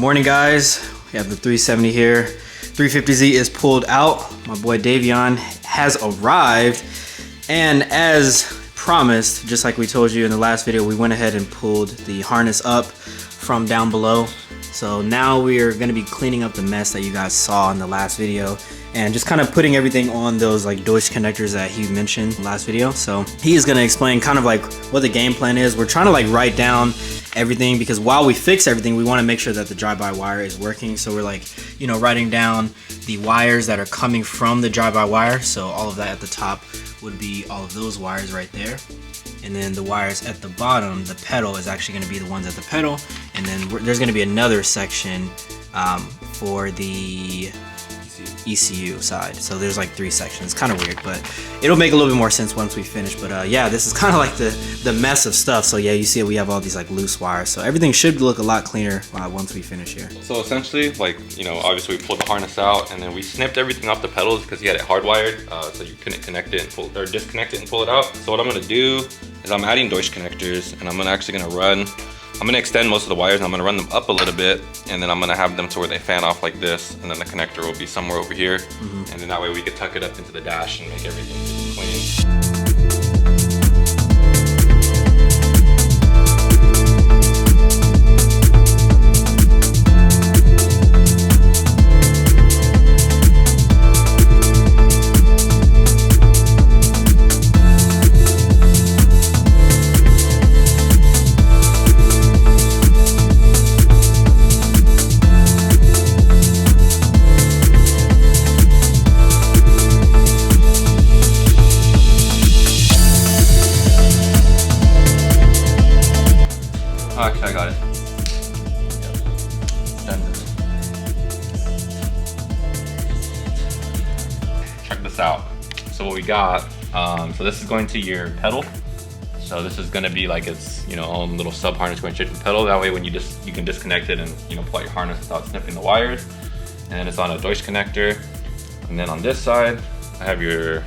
morning, guys. We have the 370 here. 350Z is pulled out. My boy Davion has arrived, and as promised, just like we told you in the last video, we went ahead and pulled the harness up from down below. So now we are going to be cleaning up the mess that you guys saw in the last video and just kind of putting everything on those like Deutsch connectors that he mentioned in the last video. So he is going to explain kind of like what the game plan is. We're trying to like write down everything because while we fix everything, we want to make sure that the drive-by wire is working. So we're like, you know, writing down the wires that are coming from the drive-by wire. So all of that at the top would be all of those wires right there. And then the wires at the bottom, the pedal, is actually going to be the ones at the pedal. And then there's going to be another section for the ECU side. So there's like 3 sections. Kind of weird, but it'll make a little bit more sense once we finish. But yeah, this is kind of like the mess of stuff. So yeah, you see we have all these like loose wires. So everything should look a lot cleaner once we finish here. So essentially, like, you know, obviously we pulled the harness out and then we snipped everything off the pedals because you had it hardwired, so you couldn't connect it and pull, or disconnect it and pull it out. So what I'm gonna do is I'm adding Deutsch connectors, and I'm gonna extend most of the wires and I'm gonna run them up a little bit, and then I'm gonna have them to where they fan off like this, and then the connector will be somewhere over here. And then that way we could tuck it up into the dash and make everything clean. Actually, I got it. Yep. Check this out. So what we got, so this is going to your pedal. So this is going to be like its, you know, own little sub harness going straight to the pedal. That way when you can disconnect it and, you know, pull out your harness without snipping the wires. And then it's on a Deutsch connector. And then on this side, I have your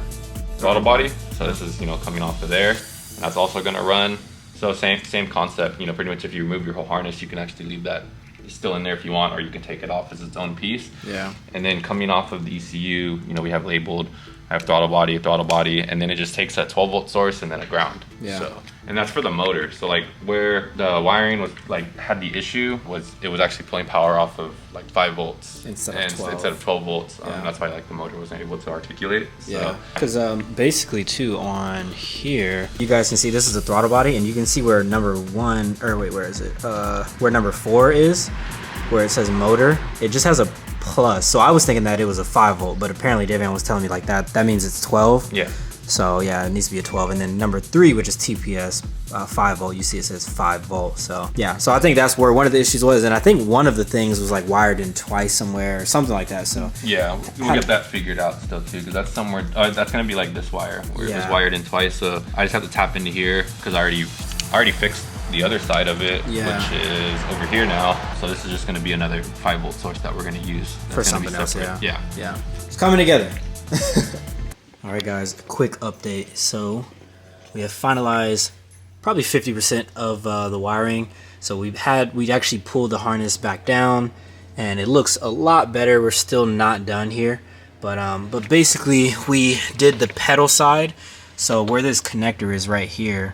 throttle body. So this is, you know, coming off of there. And that's also going to run. So same concept, you know, pretty much if you remove your whole harness, you can actually leave that still in there if you want, or you can take it off as its own piece. Yeah. And then coming off of the ECU, you know, we have labeled, I have throttle body, and then it just takes that 12-volt source and then a ground. Yeah. So, and that's for the motor. So like where the wiring was like had the issue was it was actually pulling power off of like 5 volts instead of 12 volts. Yeah. That's why like the motor wasn't able to articulate. So. Yeah. Because basically too on here, you guys can see this is the throttle body, and you can see where number 1 or wait, where is it? Where number 4 is, where it says motor. It just has a plus. So I was thinking that it was a 5 volt, but apparently Davion was telling me like that means it's 12. Yeah. So yeah, it needs to be a 12. And then number 3, which is TPS, 5 volt, you see it says 5 volt. So yeah, so I think that's where one of the issues was. And I think one of the things was like wired in twice somewhere or something like that. So yeah, we'll get that figured out still too, because that's somewhere, that's gonna be like this wire where it was wired in twice. So I just have to tap into here because I already fixed the other side of it, which is over here now. So this is just going to be another 5 volt source that we're going to use for something else. Yeah, it's coming together. All right, guys, a quick update. So we have finalized probably 50% of the wiring. So we actually pulled the harness back down, and it looks a lot better. We're still not done here, but basically we did the pedal side. So where this connector is right here,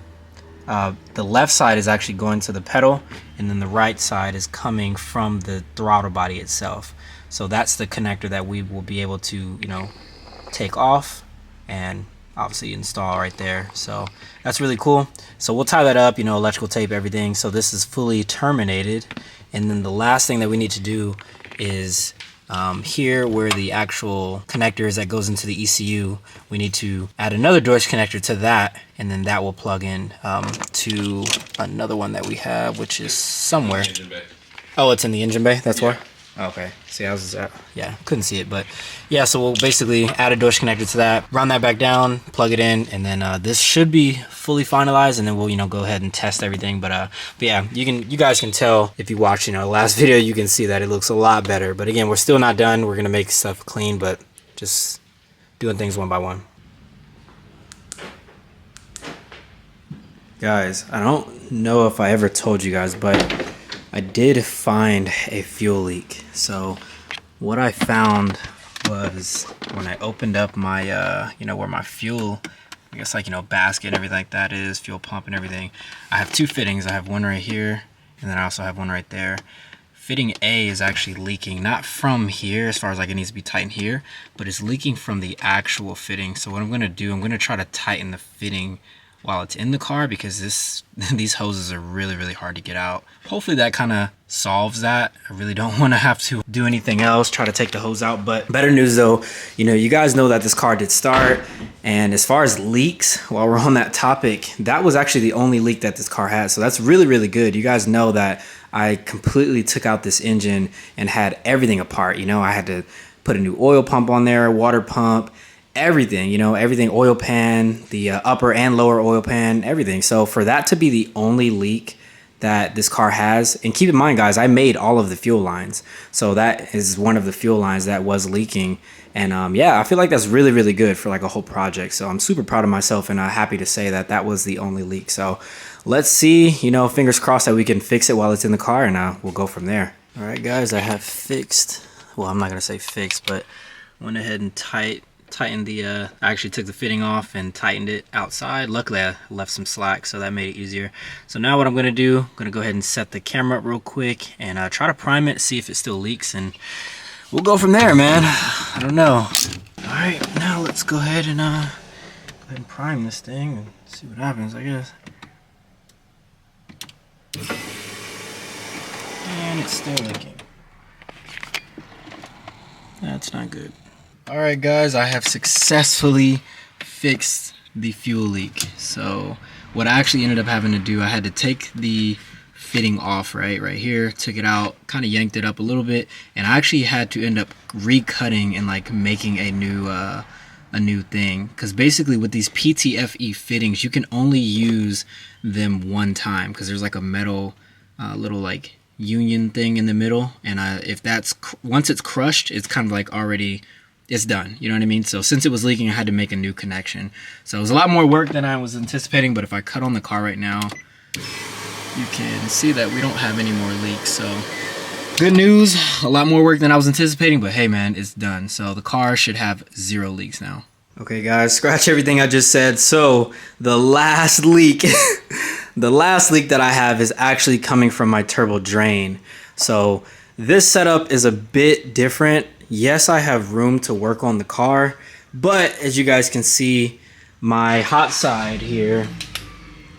the left side is actually going to the pedal, and then the right side is coming from the throttle body itself. So that's the connector that we will be able to, you know, take off and obviously install right there. So that's really cool. So we'll tie that up, you know, electrical tape, everything. So this is fully terminated. And then the last thing that we need to do is here where the actual connector is that goes into the ECU, we need to add another Deutsch connector to that, and then that will plug in to another one that we have, which is somewhere. Oh, it's in the engine bay? That's why? Okay. See, I was couldn't see it, but yeah, so we'll basically add a Deutsch connector to that, run that back down, plug it in, and then this should be fully finalized, and then we'll, you know, go ahead and test everything. But yeah, you guys can tell if you watch, you know, the last video, you can see that it looks a lot better. But again, we're still not done. We're gonna make stuff clean, but just doing things one by one. Guys, I don't know if I ever told you guys, but I did find a fuel leak. So what I found was when I opened up my, you know, where my fuel, I guess like, you know, basket and everything like that is, fuel pump and everything. I have two fittings. I have one right here, and then I also have one right there. Fitting A is actually leaking, not from here as far as like it needs to be tightened here, but it's leaking from the actual fitting. So what I'm gonna do, I'm gonna try to tighten the fitting while it's in the car, because these hoses are really hard to get out. Hopefully that kind of solves that. I really don't want to have to do anything else, try to take the hose out. But better news though, you know, you guys know that this car did start, and as far as leaks, while we're on that topic, that was actually the only leak that this car had. So that's really good. You guys know that I completely took out this engine and had everything apart. You know, I had to put a new oil pump on there, water pump, everything, you know, everything, oil pan, the upper and lower oil pan, everything. So for that to be the only leak that this car has, and keep in mind guys, I made all of the fuel lines, so that is one of the fuel lines that was leaking. And yeah, I feel like that's really good for like a whole project. So I'm super proud of myself, and happy to say that that was the only leak. So let's see, you know, fingers crossed that we can fix it while it's in the car, and we'll go from there. All right guys, I have fixed, well, I'm not gonna say fixed, but went ahead and tightened the I actually took the fitting off and tightened it outside. Luckily I left some slack, so that made it easier. So now what I'm gonna do, I'm gonna go ahead and set the camera up real quick and try to prime it, see if it still leaks, and we'll go from there, man. I don't know. All right, now let's go ahead and prime this thing and see what happens, I guess. And it's still leaking. That's not good. Alright guys, I have successfully fixed the fuel leak. So what I actually ended up having to do, I had to take the fitting off right here, took it out, kind of yanked it up a little bit, and I actually had to end up recutting and like making a new thing, because basically with these PTFE fittings you can only use them one time, because there's like a metal little like union thing in the middle, and if that's once it's crushed, it's kind of like already, it's done, you know what I mean? So since it was leaking, I had to make a new connection. So it was a lot more work than I was anticipating, but if I cut on the car right now, you can see that we don't have any more leaks. So good news, a lot more work than I was anticipating, but hey man, it's done. So the car should have 0 leaks now. Okay guys, scratch everything I just said. So the last leak, the last leak that I have is actually coming from my turbo drain. So this setup is a bit different. Yes, I have room to work on the car, but as you guys can see, my hot side here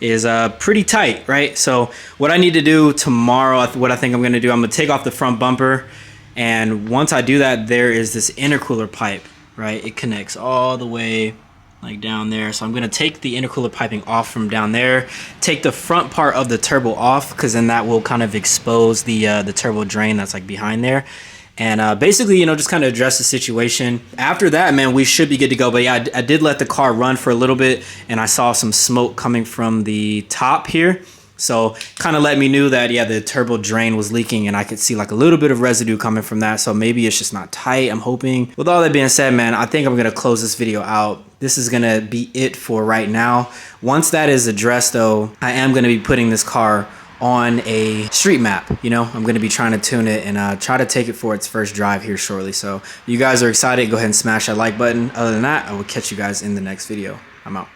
is pretty tight, right? So what I need to do tomorrow, what I think I'm gonna do, I'm gonna take off the front bumper, and once I do that, there is this intercooler pipe, right? It connects all the way like down there. So I'm gonna take the intercooler piping off from down there, take the front part of the turbo off, because then that will kind of expose the turbo drain that's like behind there. And basically, you know, just kind of address the situation. After that, man, we should be good to go. But yeah, I did let the car run for a little bit, and I saw some smoke coming from the top here. So kind of let me know that, yeah, the turbo drain was leaking, and I could see like a little bit of residue coming from that. So maybe it's just not tight, I'm hoping. With all that being said, man, I think I'm gonna close this video out. This is gonna be it for right now. Once that is addressed though, I am gonna be putting this car on a street map. You know, I'm gonna be trying to tune it and try to take it for its first drive here shortly. So if you guys are excited, go ahead and smash that like button. Other than that, I will catch you guys in the next video. I'm out.